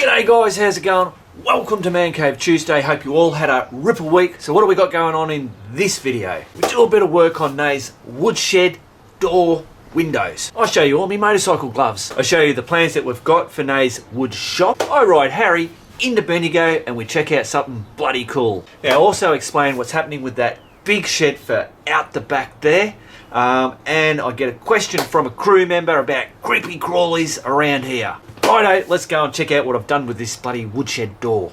G'day guys, how's it going? Welcome to Man Cave Tuesday. Hope you all had a ripper week. So what do we got going on in this video? We do a bit of work on Nay's Woodshed door windows. I'll show you all my motorcycle gloves. I'll show you the plans that we've got for Nay's Woodshop. I ride Harry into Bendigo and we check out something bloody cool. Now I'll also explain what's happening with that big shed for out the back there. And I get a question from a crew member about creepy crawlies around here. Righto, let's go and check out what I've done with this bloody woodshed door.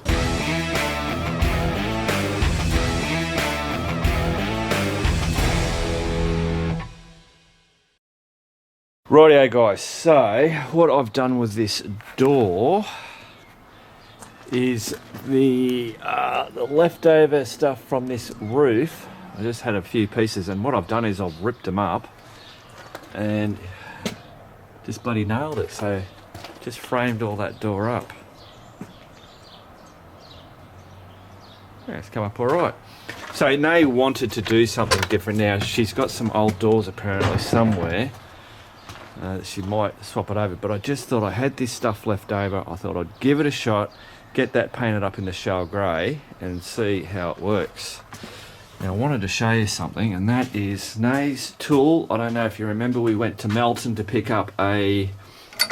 Rightio guys, so what I've done with this door is the leftover stuff from this roof. I just had a few pieces, and what I've done is I've ripped them up and just bloody nailed it. So just framed all that door up. Yeah, it's come up all right. So Nay wanted to do something different now. She's got some old doors apparently somewhere that she might swap it over, but I just thought I had this stuff left over. I thought I'd give it a shot, get that painted up in the shell grey and see how it works. Now I wanted to show you something, and that is Nay's tool. I don't know if you remember, we went to Melton to pick up a,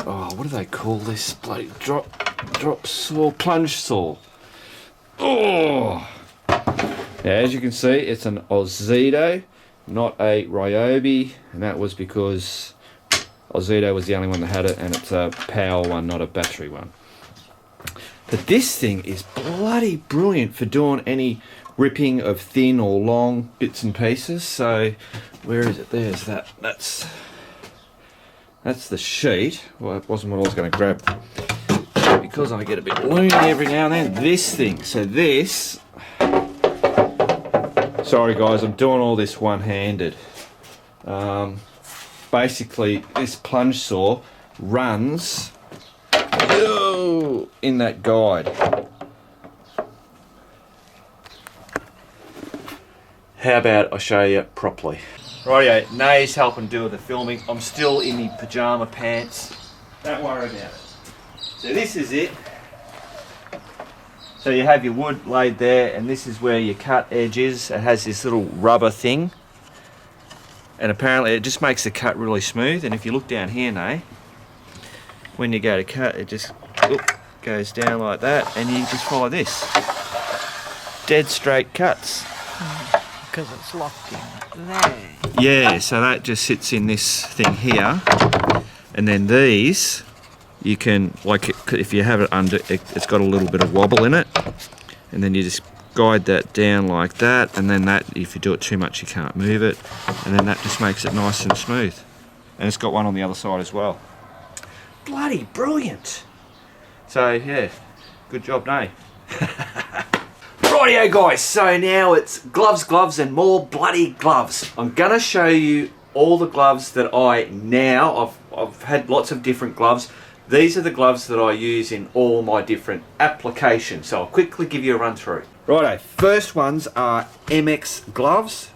oh, what do they call this? Bloody drop saw, plunge saw. Oh! Now as you can see, it's an Ozito, not a Ryobi, and that was because Ozito was the only one that had it, and it's a power one, not a battery one. But this thing is bloody brilliant for doing any ripping of thin or long bits and pieces. So where is it? There's that. That's the sheet. Well, it wasn't what I was going to grab, because I get a bit loony every now and then. This thing. So this. Sorry guys, I'm doing all this one-handed. Basically, this plunge saw runs in that guide. How about I show you properly? Rightio, Nay's helping do the filming. I'm still in my pyjama pants. Don't worry about it. So this is it. So you have your wood laid there, and this is where your cut edge is. It has this little rubber thing, and apparently it just makes the cut really smooth. And if you look down here, Nay, when you go to cut, it just goes down like that, and you just follow this. Dead straight cuts. Because it's locked in there. Yeah, so that just sits in this thing here, and then these, you can, like, if you have it under, it's got a little bit of wobble in it, and then you just guide that down like that, and then that, if you do it too much, you can't move it, and then that just makes it nice and smooth. And it's got one on the other side as well. Bloody brilliant. So yeah, good job, Nay. Rightio guys, so now it's gloves and more bloody gloves. I'm gonna show you all the gloves that I've had lots of different gloves. These are the gloves that I use in all my different applications. So I'll quickly give you a run through. Righto, first ones are MX gloves.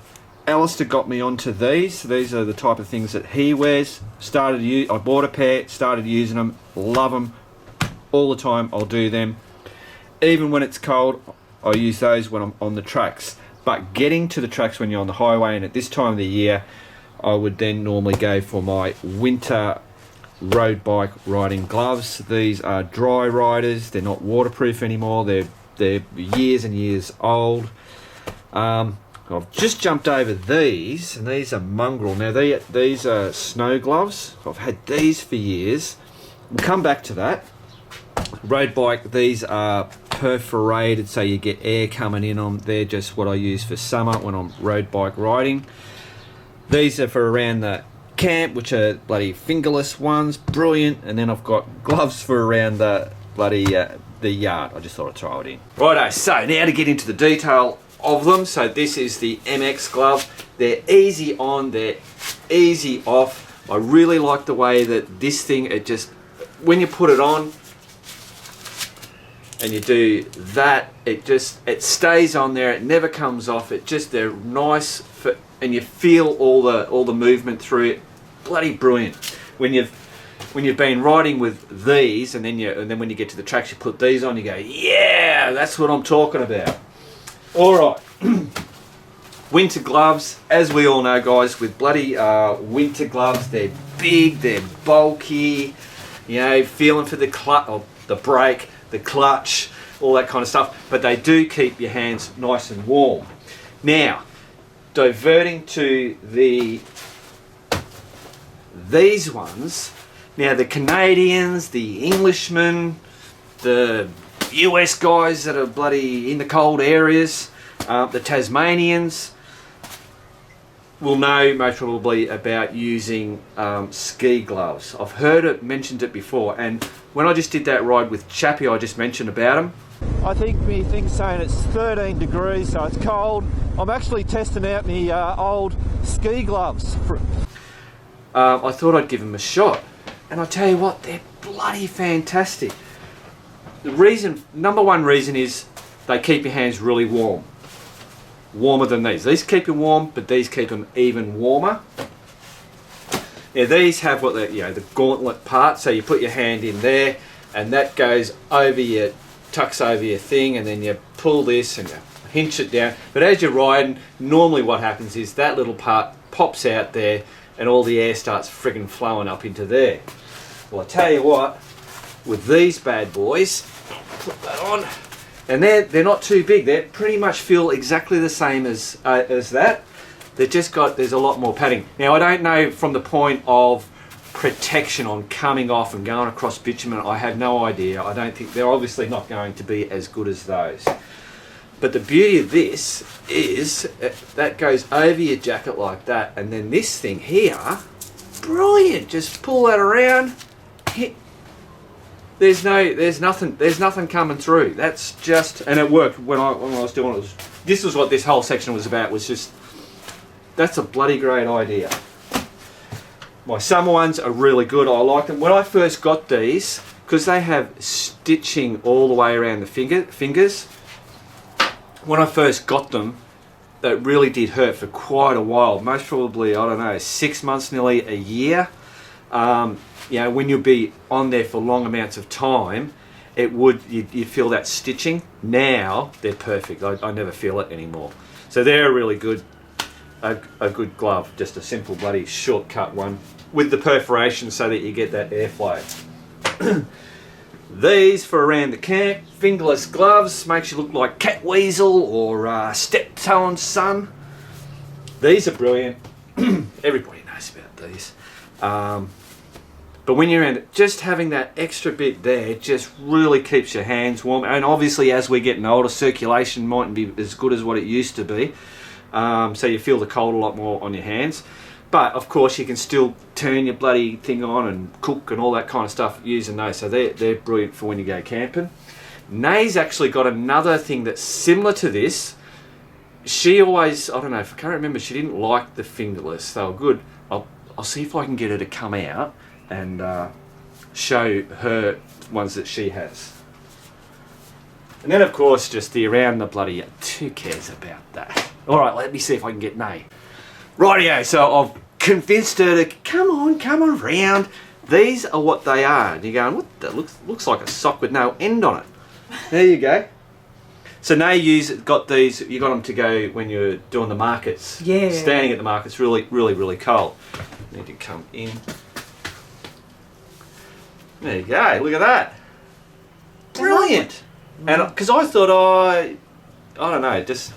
Alistair got me onto these. These are the type of things that he wears. I bought a pair, started using them, love them all the time. I'll do them. Even when it's cold, I use those when I'm on the tracks. But getting to the tracks when you're on the highway, and at this time of the year, I would then normally go for my winter road bike riding gloves. These are dry riders. They're not waterproof anymore. They're years and years old. I've just jumped over these, and these are mongrel. Now these are snow gloves. I've had these for years. We'll come back to that. Road bike, these are perforated, so you get air coming in on. They're just what I use for summer when I'm road bike riding. These are for around the camp, which are bloody fingerless ones, brilliant. And then I've got gloves for around the bloody the yard. I just thought I'd throw it in. Righto, so now to get into the detail of them. So this is the MX glove. They're easy on, they're easy off. I really like the way that this thing, it just, when you put it on and you do that, it stays on there, it never comes off. They're nice for, and you feel all the movement through it. Bloody brilliant. When you've when you've been riding with these, and then when you get to the tracks, you put these on, you go, yeah, that's what I'm talking about. All right. Winter gloves, as we all know, guys, with bloody winter gloves, they're big, they're bulky, you know, feeling for the clutch, or the brake, the clutch, all that kind of stuff, but they do keep your hands nice and warm. Now, diverting to these ones, now the Canadians, the Englishmen, the US guys that are bloody in the cold areas, the Tasmanians will know most probably about using ski gloves. I've heard it mentioned it before, and when I just did that ride with Chappie, I just mentioned about them. I think me thing's saying it's 13 degrees, so it's cold. I'm actually testing out my old ski gloves. I thought I'd give them a shot, and I tell you what, they're bloody fantastic. The number one reason is they keep your hands really warm. Warmer than these. These keep you warm, but these keep them even warmer. Now these have what the gauntlet part, so you put your hand in there, and that goes over your, tucks over your thing, and then you pull this and you hinge it down. But as you're riding, normally what happens is that little part pops out there, and all the air starts friggin' flowing up into there. Well, I tell you what, with these bad boys, put that on. And they're not too big. They pretty much feel exactly the same as that. They've just got, there's a lot more padding. Now I don't know from the point of protection on coming off and going across bitumen, I have no idea. I don't think, they're obviously not going to be as good as those. But the beauty of this is that goes over your jacket like that, and then this thing here, brilliant. Just pull that around, hit. There's nothing coming through. That's just, and it worked when I was doing it. This was what this whole section was about. Was just, that's a bloody great idea. My summer ones are really good. I like them. When I first got these, because they have stitching all the way around the fingers. When I first got them, that really did hurt for quite a while. Most probably, I don't know, 6 months, nearly a year. You know, when you'll be on there for long amounts of time, you'd feel that stitching. Now they're perfect. I never feel it anymore. So they're a really good, a good glove. Just a simple bloody shortcut one with the perforation so that you get that airflow. These for around the camp, fingerless gloves, makes you look like Cat Weasel or Step-Toe's son. These are brilliant. Everybody knows about these. But when you're in, just having that extra bit there just really keeps your hands warm. And obviously as we're getting older, circulation mightn't be as good as what it used to be. So you feel the cold a lot more on your hands. But of course you can still turn your bloody thing on and cook and all that kind of stuff using those. So they're brilliant for when you go camping. Nay's actually got another thing that's similar to this. She always, I don't know, I can't remember, she didn't like the fingerless. They were good. I'll see if I can get her to come out and show her ones that she has. And then of course just the around the bloody, who cares about that? Alright, let me see if I can get Nay. Rightio, so I've convinced her to come around. These are what they are. And you're going, what, that looks like a sock with no end on it. There you go. So Nay got these, you got them to go when you're doing the markets. Yeah. Standing at the markets, really cold. Need to come in. There you go, look at that. Brilliant. And because I thought, I don't know, just...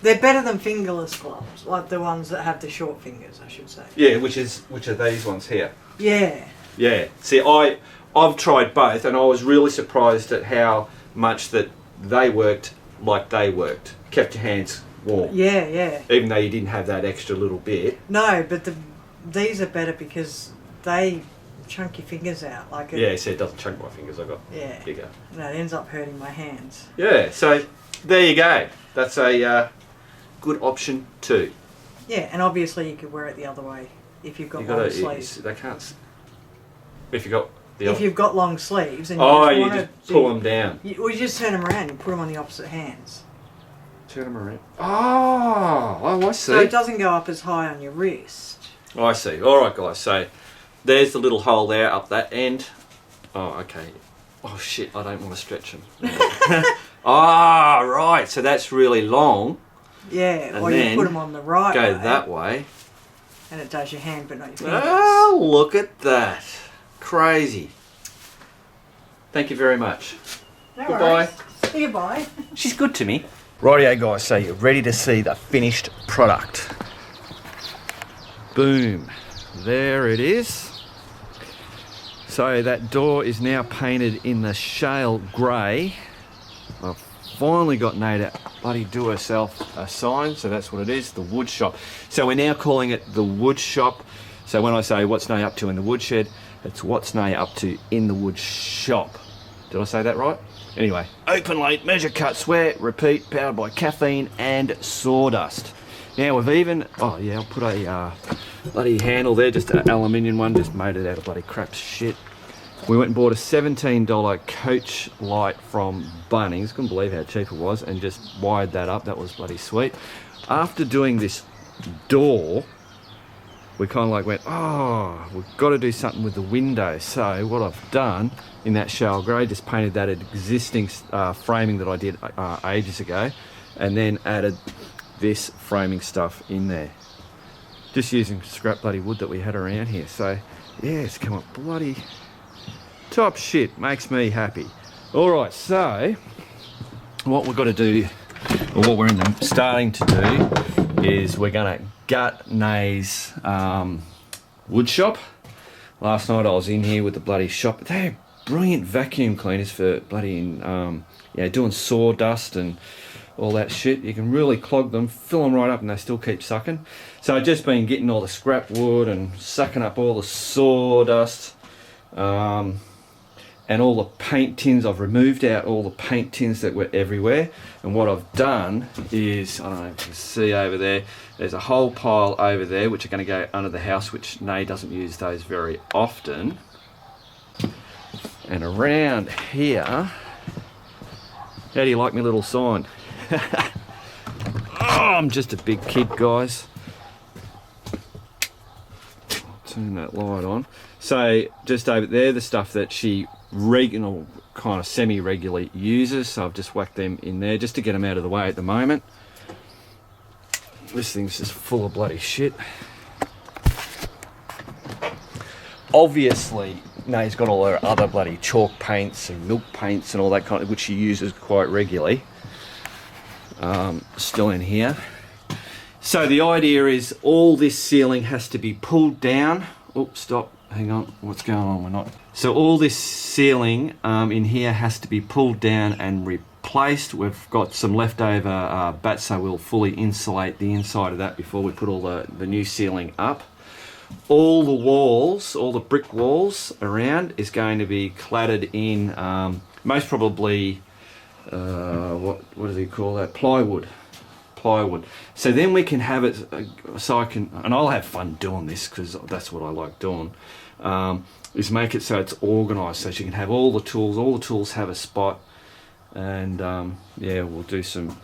They're better than fingerless gloves, like the ones that have the short fingers, I should say. Yeah, which are these ones here. Yeah. Yeah. See, I've tried both, and I was really surprised at how much that they worked like they worked. Kept your hands warm. Yeah. Even though you didn't have that extra little bit. No, but these are better because they chunk your fingers out. Like Yeah, see, it doesn't chunk my fingers. I got yeah. bigger. No, it ends up hurting my hands. Yeah. So there you go. That's a good option too. Yeah, and obviously you could wear it the other way if you've got long sleeves. They can't. If you got if you've got long sleeves and you just pull them down. Or you just turn them around and put them on the opposite hands. Turn them around. Oh, I see. So it doesn't go up as high on your wrist. I see. All right, guys. So there's the little hole there up that end. Oh, okay. Oh shit, I don't want to stretch them. Ah, right, so that's really long. Yeah, And or you then put them on the right Go way, that way. and it does your hand but not your fingers. Oh, look at that. Crazy. Thank you very much. No Goodbye. worries. See you, bye. She's good to me. Rightio guys, so you're ready to see the finished product. Boom. There it is. So that door is now painted in the shale grey. I've finally got Nate to bloody do herself a sign, so that's what it is, the Woodshop. So we're now calling it the Woodshop. So when I say what's Nate up to in the woodshed, it's what's Nate up to in the Woodshop. Did I say that right? Anyway, open late, measure, cut, swear, repeat, powered by caffeine and sawdust. Now we've even, oh yeah, I'll put a bloody handle there, just an aluminium one, just made it out of bloody crap shit. We went and bought a $17 coach light from Bunnings, couldn't believe how cheap it was, and just wired that up. That was bloody sweet. After doing this door, we kind of like went, oh, we've got to do something with the window. So what I've done in that shale grey, just painted that existing framing that I did ages ago, and then added this framing stuff in there. Just using scrap bloody wood that we had around here. So yeah, it's come up bloody top shit, makes me happy. All right, so what we've got to do, or what we're starting to do, is we're going to gut Nay's Woodshop. Last night I was in here with the bloody shop. They're brilliant vacuum cleaners for bloody doing sawdust and all that shit. You can really clog them, fill them right up, and they still keep sucking. So I've just been getting all the scrap wood and sucking up all the sawdust. And all the paint tins. I've removed out all the paint tins that were everywhere, and what I've done is, I don't know if you can see over there, there's a whole pile over there which are going to go under the house, which Nay doesn't use those very often. And around here, how do you like my little sign? Oh, I'm just a big kid, guys. I'll turn that light on. So just over there, the stuff that she kind of semi-regularly uses, so I've just whacked them in there just to get them out of the way at the moment. This thing's just full of bloody shit. Obviously, Nay's got all her other bloody chalk paints and milk paints and all that kind of, which she uses quite regularly. Still in here. So the idea is all this ceiling has to be pulled down. Oops, stop. Hang on, what's going on? We're not. So all this ceiling in here has to be pulled down and replaced. We've got some leftover bats, so we'll fully insulate the inside of that before we put all the new ceiling up. All the walls, all the brick walls around is going to be cladded in, most probably, what do they call that? Plywood. So then we can have it, so I can, and I'll have fun doing this because that's what I like doing, is make it so it's organised, so she can have all the tools have a spot, and yeah, we'll do some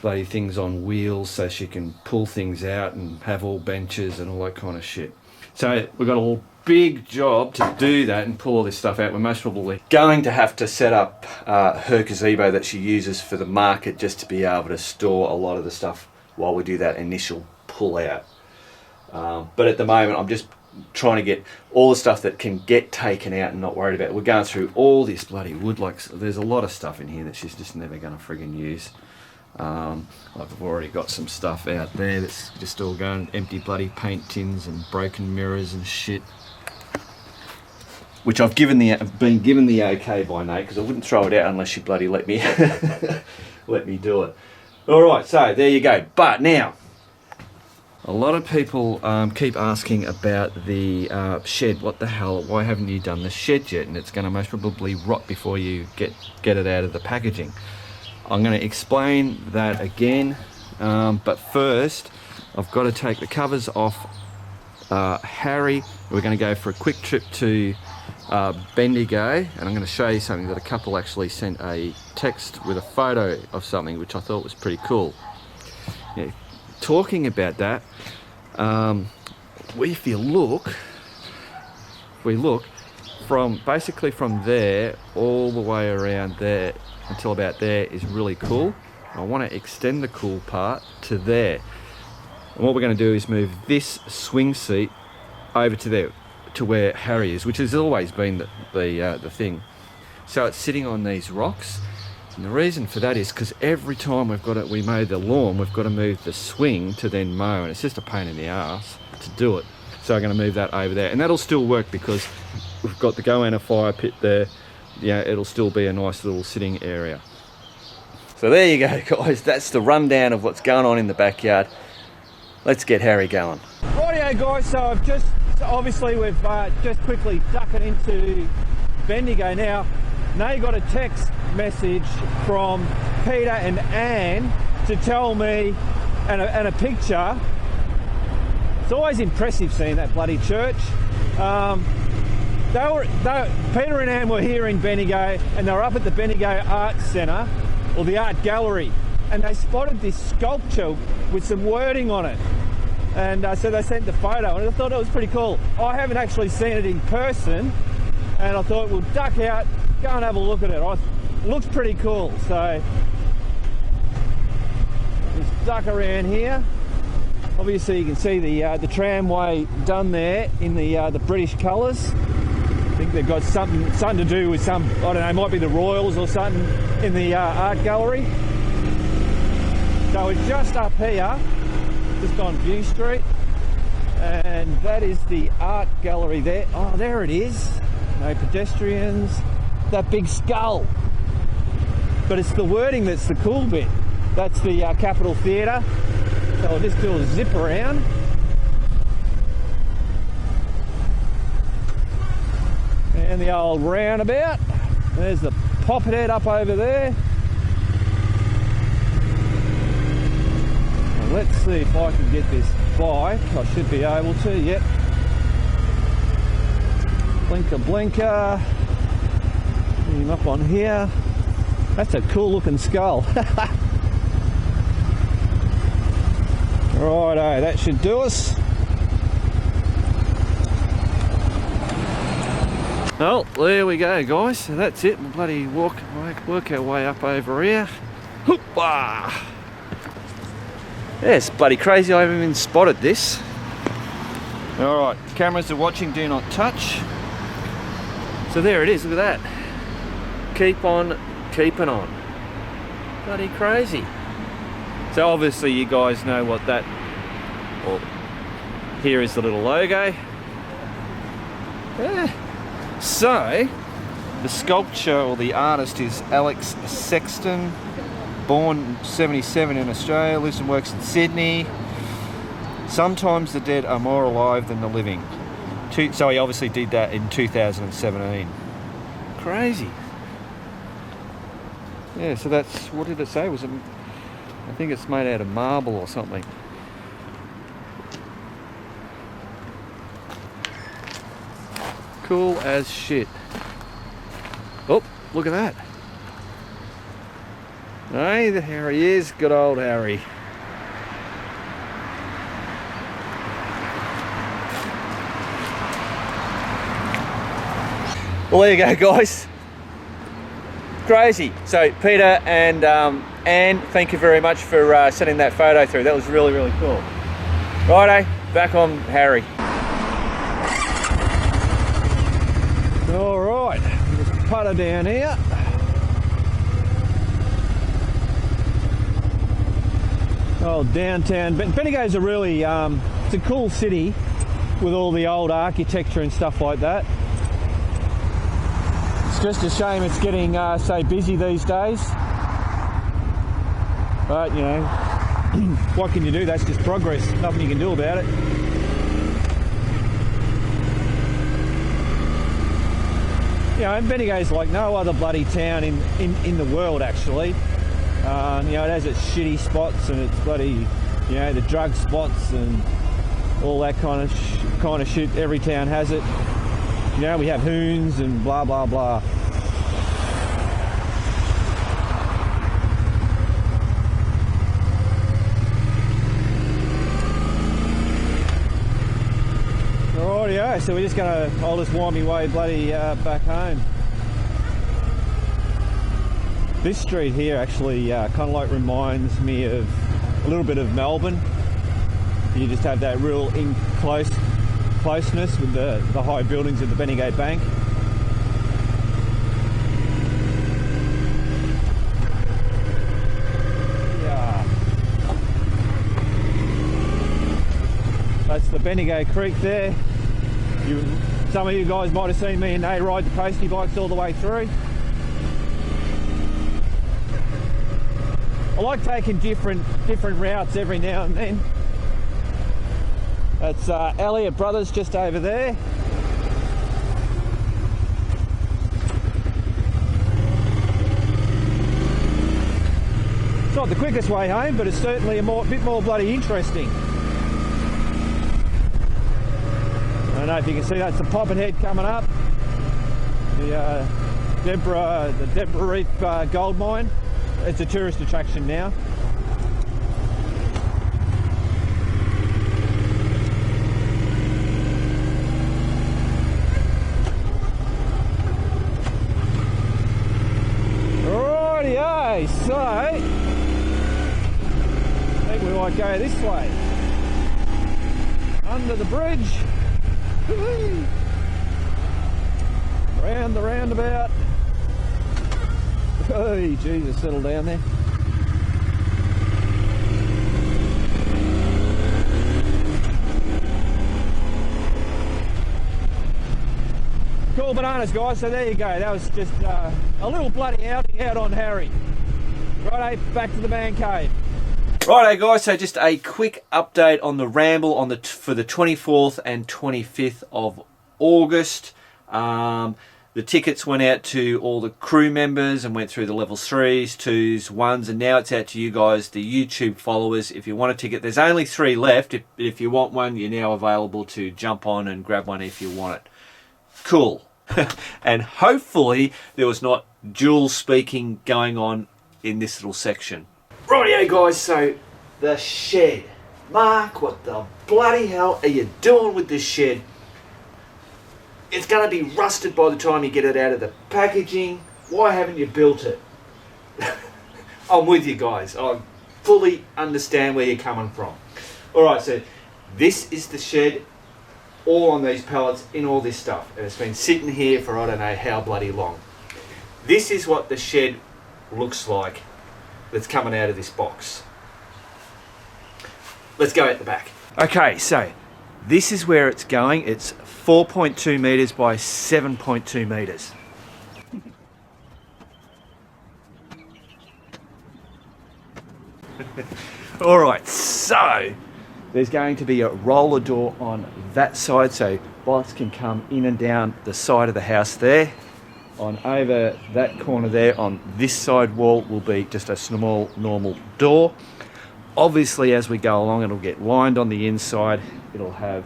bloody things on wheels so she can pull things out and have all benches and all that kind of shit. So we've got a big job to do that and pull all this stuff out. We're most probably going to have to set up her gazebo that she uses for the market, just to be able to store a lot of the stuff while we do that initial pull out. But at the moment I'm just trying to get all the stuff that can get taken out and not worried about. We're going through all this bloody wood, like there's a lot of stuff in here that she's just never going to friggin' use. Like I've already got some stuff out there that's just all going, empty bloody paint tins and broken mirrors and shit, which I've been given the okay by Nate, because I wouldn't throw it out unless she bloody let me let me do it. All right, so there you go. But now, a lot of people keep asking about the shed. What the hell? Why haven't you done the shed yet? And it's going to most probably rot before you get it out of the packaging. I'm going to explain that again, but first I've got to take the covers off Harry. We're going to go for a quick trip to Bendigo, and I'm going to show you something that a couple actually sent a text with a photo of something which I thought was pretty cool. Yeah, talking about that, if you look, we look, from basically from there all the way around there until about there is really cool. I want to extend the cool part to there. And what we're going to do is move this swing seat over to there, to where Harry is, which has always been the thing. So it's sitting on these rocks. And the reason for that is because every time we mow the lawn, we've got to move the swing to then mow, and it's just a pain in the arse to do it. So I'm going to move that over there, and that'll still work because we've got the goanna fire pit there. Yeah, it'll still be a nice little sitting area. So there you go, guys. That's the rundown of what's going on in the backyard. Let's get Harry going. Rightio, guys. So obviously we've just quickly ducking into Bendigo now. Now you got a text message from Peter and Anne to tell me, and a picture. It's always impressive seeing that bloody church. Peter and Anne were here in Bendigo, and they were up at the Bendigo Art Centre, or the Art Gallery, and they spotted this sculpture with some wording on it. And so they sent the photo, and I thought it was pretty cool. I haven't actually seen it in person, and I thought we'll duck out, go and have a look at it. It looks pretty cool. So let's duck around here. Obviously you can see the tramway done there in the British colours. I think they've got something to do with some, I don't know, might be the Royals or something in the art gallery. So we're just up here, just on View Street, and that is the art gallery there. Oh, there it is. No pedestrians. That big skull. But it's the wording that's the cool bit. That's the Capitol Theatre. So I'll just do a zip around. And the old roundabout. There's the poppet head up over there. Now let's see if I can get this bike. I should be able to, yep. Blinker, blinker. Get him up on here. That's a cool looking skull. Righto, that should do us. Well, there we go, guys. So that's it. We'll bloody work our way up over here. Hoopah! Yeah, it's bloody crazy. I haven't even spotted this. All right, cameras are watching. Do not touch. So there it is. Look at that. Keep on keeping on. Bloody crazy. So obviously you guys know what that, well, here is the little logo. Yeah. So, the sculpture or the artist is Alex Sexton, born 77 in Australia, lives and works in Sydney. Sometimes the dead are more alive than the living. So he obviously did that in 2017. Crazy. Yeah, so that's, what did it say? Was it, I think it's made out of marble or something. Cool as shit. Oh, look at that. Hey, there he is. Good old Harry. Well, there you go, guys. Crazy. So Peter and Anne, thank you very much for sending that photo through. That was really, really cool. Righto, back on Harry. All right, just putter down here. Oh, downtown. Bendigo's a really, it's a cool city with all the old architecture and stuff like that. It's just a shame it's getting so busy these days. But, you know, what can you do? That's just progress. Nothing you can do about it. You know, and Bendigo's like no other bloody town in the world, actually. You know, it has its shitty spots and its bloody, you know, the drug spots and all that kind of shit. Every town has it. You know, we have hoons and blah blah blah. Rightio. Rightio, so we're just I'll just wind my way bloody back home. This street here actually kind of like reminds me of a little bit of Melbourne. You just have that real closeness with the high buildings of the Bendigo Bank. Yeah. That's the Bendigo Creek there. Some of you guys might have seen me and they ride the postie bikes all the way through. I like taking different routes every now and then. That's Elliott Brothers just over there. It's not the quickest way home, but it's certainly a bit more bloody interesting. I don't know if you can see, that's the Poppet Head coming up. The Deborah Reef gold mine. It's a tourist attraction now. Rightio, so I think we might go this way. Under the bridge. Woo-hoo. Round the roundabout. Oh, Jesus, settle down there. Cool bananas, guys. So there you go. That was just a little bloody outing out on Harry. Righto, back to the man cave. Righto, guys. So just a quick update on the ramble for the 24th and 25th of August. The tickets went out to all the crew members and went through the levels 3s, 2s, 1s, and now it's out to you guys, the YouTube followers. If you want a ticket, there's only 3 left. If you want one, you're now available to jump on and grab one if you want it. Cool. And hopefully there was not dual speaking going on in this little section. Rightio, guys, so the shed. Mark, what the bloody hell are you doing with this shed? It's going to be rusted by the time you get it out of the packaging. Why haven't you built it? I'm with you guys. I fully understand where you're coming from. Alright, so this is the shed, all on these pallets, in all this stuff. And it's been sitting here for I don't know how bloody long. This is what the shed looks like that's coming out of this box. Let's go at the back. Okay, so this is where it's going. It's 4.2 metres by 7.2 metres. Alright, so there's going to be a roller door on that side so bikes can come in and down the side of the house there. On over that corner there on this side wall will be just a small normal door. Obviously as we go along it'll get lined on the inside. It'll have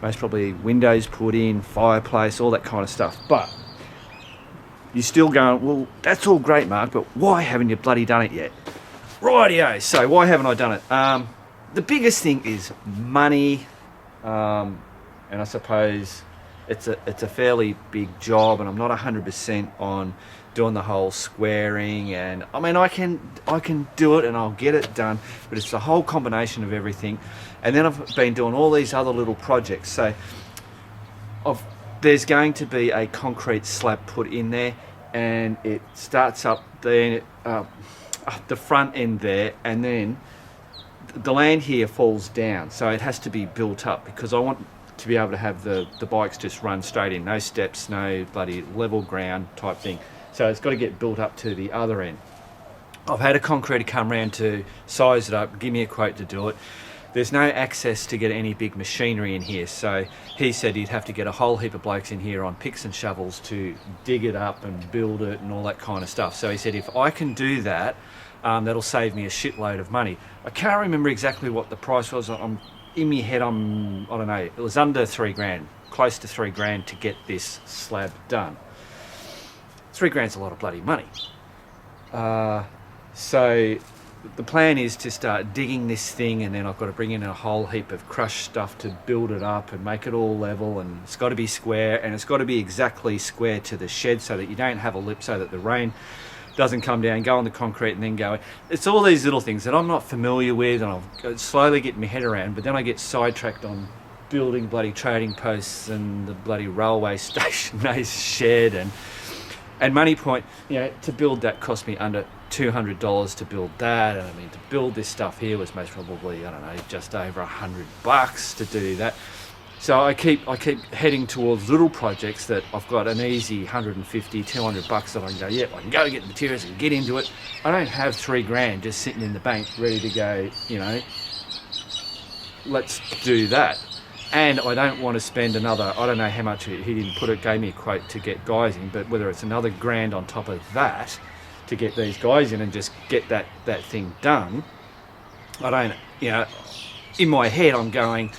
most probably windows put in, fireplace, all that kind of stuff. But you're still going, well, that's all great, Mark, but why haven't you bloody done it yet? Rightio, so why haven't I done it? The biggest thing is money, and I suppose it's a fairly big job, and I'm not 100% on doing the whole squaring, and I mean I can do it and I'll get it done, but it's the whole combination of everything. And then I've been doing all these other little projects, so there's going to be a concrete slab put in there, and it starts up there, the front end there, and then the land here falls down, so it has to be built up because I want to be able to have the bikes just run straight in, no steps, no bloody level ground type thing. So it's got to get built up to the other end. I've had a concreter come around to size it up, give me a quote to do it. There's no access to get any big machinery in here, so he said he'd have to get a whole heap of blokes in here on picks and shovels to dig it up and build it and all that kind of stuff. So he said if I can do that, that'll save me a shitload of money. I can't remember exactly what the price was. In my head, I don't know, it was under 3 grand, close to 3 grand to get this slab done. 3 grand's a lot of bloody money. So the plan is to start digging this thing, and then I've got to bring in a whole heap of crushed stuff to build it up and make it all level, and it's got to be square, and it's got to be exactly square to the shed so that you don't have a lip, so that the rain doesn't come down, go on the concrete and then go. It's all these little things that I'm not familiar with, and I'll slowly get my head around, but then I get sidetracked on building bloody trading posts and the bloody railway station shed and Money Point. To build that cost me under $200 to build that, and I mean to build this stuff here was most probably, I don't know, just over $100 to do that. So I keep heading towards little projects that I've got an easy $150, $200 that I can go, I can go get the materials and get into it. I don't have $3,000 just sitting in the bank ready to go, let's do that. And I don't want to spend another, I don't know how much he didn't put it, gave me a quote to get guys in, but whether it's another $1,000 on top of that to get these guys in and just get that thing done. I don't, in my head I'm going,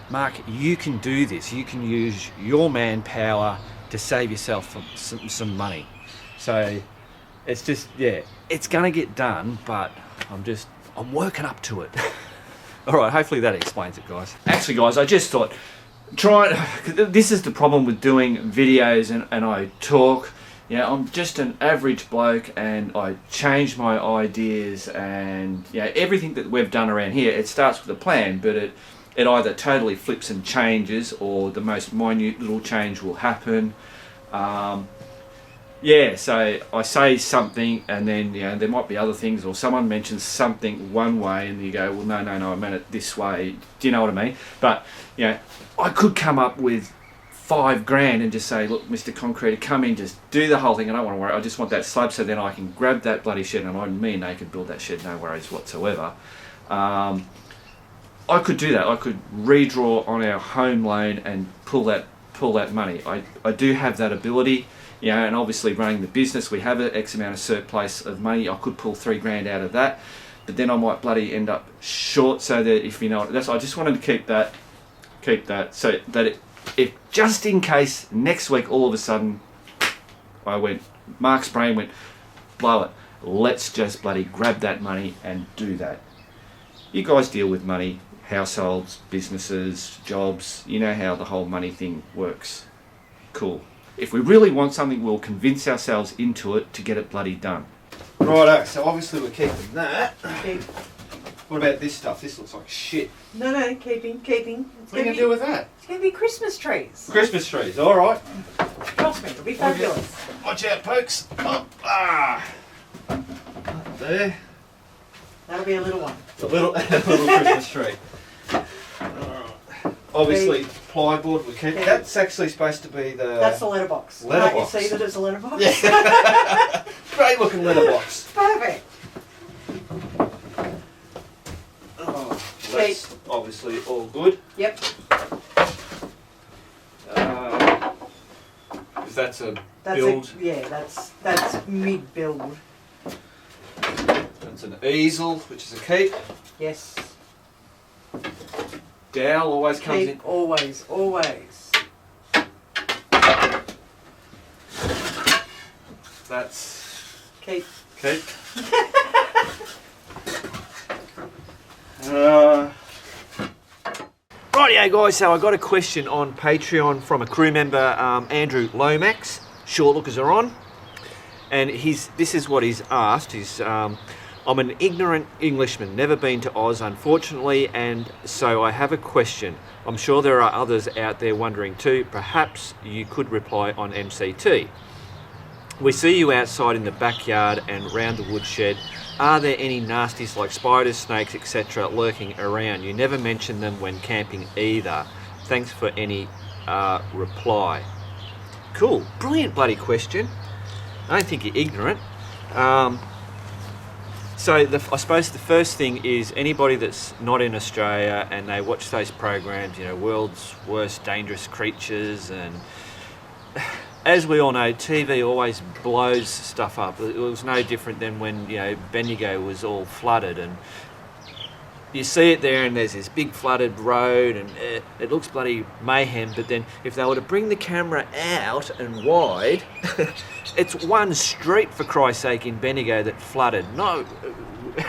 Mark, you can do this. You can use your manpower to save yourself some money. So it's just, it's going to get done, but I'm working up to it. All right, hopefully that explains it, guys. Actually, guys, I just thought, this is the problem with doing videos and I talk. I'm just an average bloke, and I change my ideas, and everything that we've done around here, it starts with a plan, but it either totally flips and changes, or the most minute little change will happen. So I say something, and then there might be other things, or someone mentions something one way and you go, well, no, I meant it this way. Do you know what I mean? But I could come up with $5,000 and just say, look, Mr. Concreter, come in, just do the whole thing. I don't want to worry. I just want that slab, so then I can grab that bloody shed, and me and they could build that shed, no worries whatsoever. I could do that. I could redraw on our home loan and pull that money. I do have that ability. And obviously running the business, we have an X amount of surplus of money. I could pull $3,000 out of that, but then I might bloody end up short. So that if that's, I just wanted to keep that, so that if just in case next week all of a sudden Mark's brain went, blow it, let's just bloody grab that money and do that. You guys deal with money, households, businesses, jobs. You know how the whole money thing works. Cool. If we really want something, we'll convince ourselves into it to get it bloody done. Righto, so obviously we're keeping that. What about this stuff? This looks like shit. No, keeping. What are you going to do with that? It's going to be Christmas trees. Christmas trees, alright. Trust me, it'll be fabulous. Watch out, folks. Up there. That'll be a little one. A little Christmas tree. Obviously, plywood we keep. That's actually supposed to be the... That's the letterbox. Letterbox. Can't you see that it's a letterbox? Yeah. Great looking letterbox. Perfect. Oh, that's obviously all good. Yep. Because that's a build. That's mid-build. That's an easel, which is a keep. Yes. Dowel always comes in. Always. That's Keep. Rightio guys, so I got a question on Patreon from a crew member, Andrew Lomax. Short lookers are on, and this is what he's asked. I'm an ignorant Englishman, never been to Oz unfortunately, and so I have a question. I'm sure there are others out there wondering too. Perhaps you could reply on MCT. We see you outside in the backyard and round the woodshed. Are there any nasties like spiders, snakes, etc. lurking around? You never mention them when camping either. Thanks for any reply. Cool, brilliant bloody question. I don't think you're ignorant. So I suppose the first thing is anybody that's not in Australia and they watch those programs, World's Worst Dangerous Creatures, and as we all know, TV always blows stuff up. It was no different than when Bendigo was all flooded, and you see it there, and there's this big flooded road, and it looks bloody mayhem. But then if they were to bring the camera out and wide, it's one street, for Christ's sake, in Bendigo that flooded. No,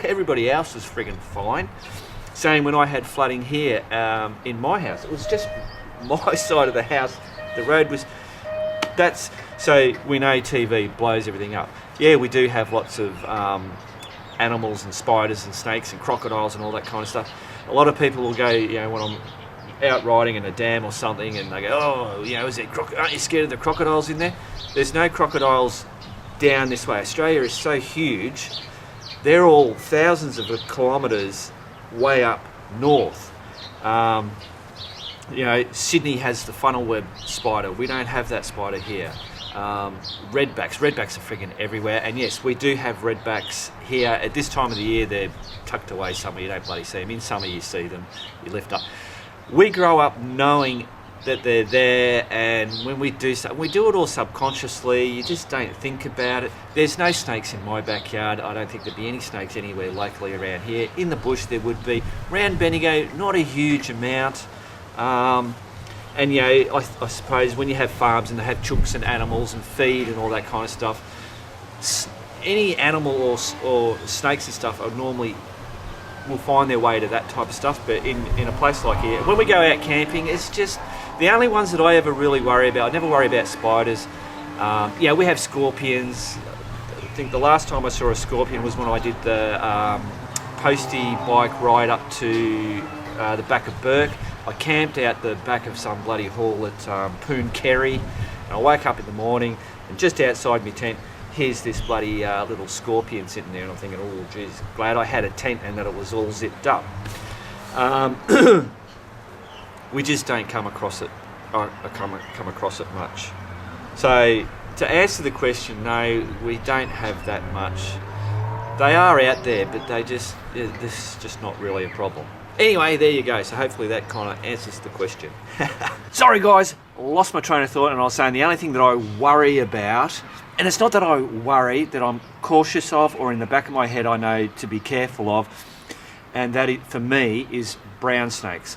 everybody else was friggin' fine. Same when I had flooding here in my house. It was just my side of the house. The road was... So we know TV blows everything up. Yeah, we do have lots of animals and spiders and snakes and crocodiles and all that kind of stuff. A lot of people will go, when I'm out riding in a dam or something, and they go, oh, is there aren't you scared of the crocodiles in there? There's no crocodiles down this way. Australia is so huge. They're all thousands of kilometres way up north. Sydney has the funnel web spider. We don't have that spider here. Redbacks are friggin' everywhere, and yes, we do have redbacks here. At this time of the year, they're tucked away somewhere. You don't bloody see them. In summer, you see them. You lift up. We grow up knowing that they're there, and when we do something, we do it all subconsciously. You just don't think about it. There's no snakes in my backyard. I don't think there'd be any snakes anywhere locally around here. In the bush, there would be. Around Bendigo, not a huge amount. And I suppose when you have farms and they have chooks and animals and feed and all that kind of stuff, any animal or snakes and stuff are normally will find their way to that type of stuff. But in a place like here, when we go out camping, it's just the only ones that I ever really worry about. I never worry about spiders. We have scorpions. I think the last time I saw a scorpion was when I did the postie bike ride up to the back of Burke. I camped out the back of some bloody hall at Poon Kerry, and I woke up in the morning, and just outside my tent, here's this bloody little scorpion sitting there, and I'm thinking, oh geez, glad I had a tent and that it was all zipped up. We just don't come across it. I come across it much. So to answer the question, no, we don't have that much. They are out there, but this is just not really a problem. Anyway, there you go. So hopefully that kind of answers the question. Sorry guys, lost my train of thought, and I was saying the only thing that I worry about, and it's not that I worry, that I'm cautious of, or in the back of my head I know to be careful of, and that for me is brown snakes.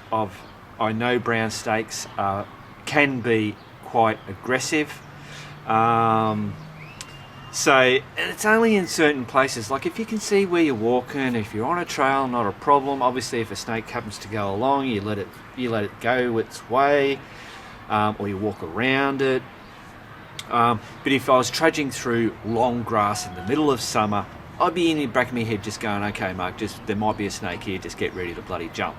I know brown snakes can be quite aggressive. So it's only in certain places, like if you can see where you're walking, if you're on a trail, not a problem. Obviously if a snake happens to go along, you let it go its way, or you walk around it. But if I was trudging through long grass in the middle of summer, I'd be in the back of my head just going, okay Mark, there might be a snake here, just get ready to bloody jump.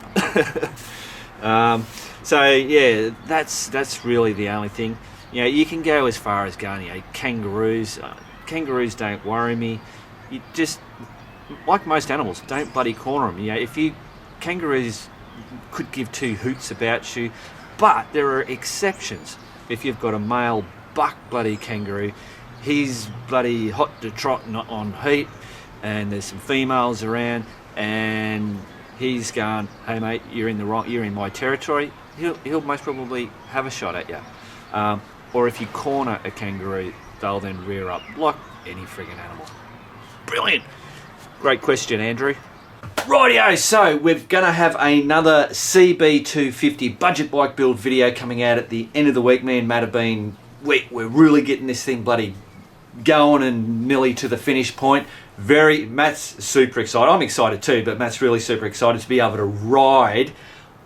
So yeah, that's really the only thing. You can go as far as going, kangaroos. Kangaroos don't worry me. You just, like most animals, don't bloody corner them. Kangaroos could give two hoots about you, but there are exceptions. If you've got a male buck bloody kangaroo, he's bloody hot to trot on heat, and there's some females around, and he's going, hey mate, you're in my territory. He'll most probably have a shot at you. Or if you corner a kangaroo, they'll then rear up like any friggin' animal. Brilliant. Great question, Andrew. Rightio, so we're going to have another CB250 budget bike build video coming out at the end of the week. Me and Matt have been, we're really getting this thing bloody going and nearly to the finish point. Matt's super excited. I'm excited too, but Matt's really super excited to be able to ride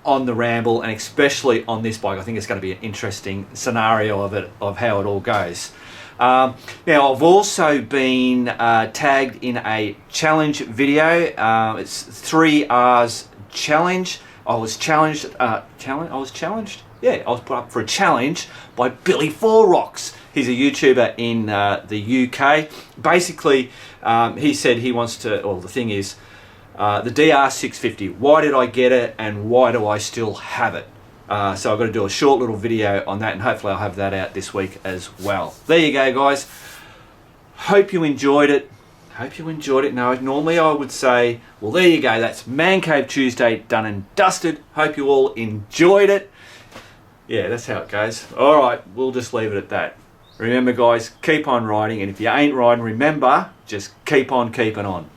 on the Ramble, and especially on this bike. I think it's going to be an interesting scenario of how it all goes. Now I've also been tagged in a challenge video. It's 3R's challenge. I was challenged. Yeah, I was put up for a challenge by Billy Four Rocks. He's a YouTuber in the UK. Basically, he said he wants to. Well, the thing is, the DR650. Why did I get it, and why do I still have it? So I've got to do a short little video on that, and hopefully I'll have that out this week as well. There you go, guys. Hope you enjoyed it. Now, normally I would say, well, there you go. That's Man Cave Tuesday done and dusted. Hope you all enjoyed it. Yeah, that's how it goes. All right, we'll just leave it at that. Remember, guys, keep on riding, and if you ain't riding, remember, just keep on keeping on.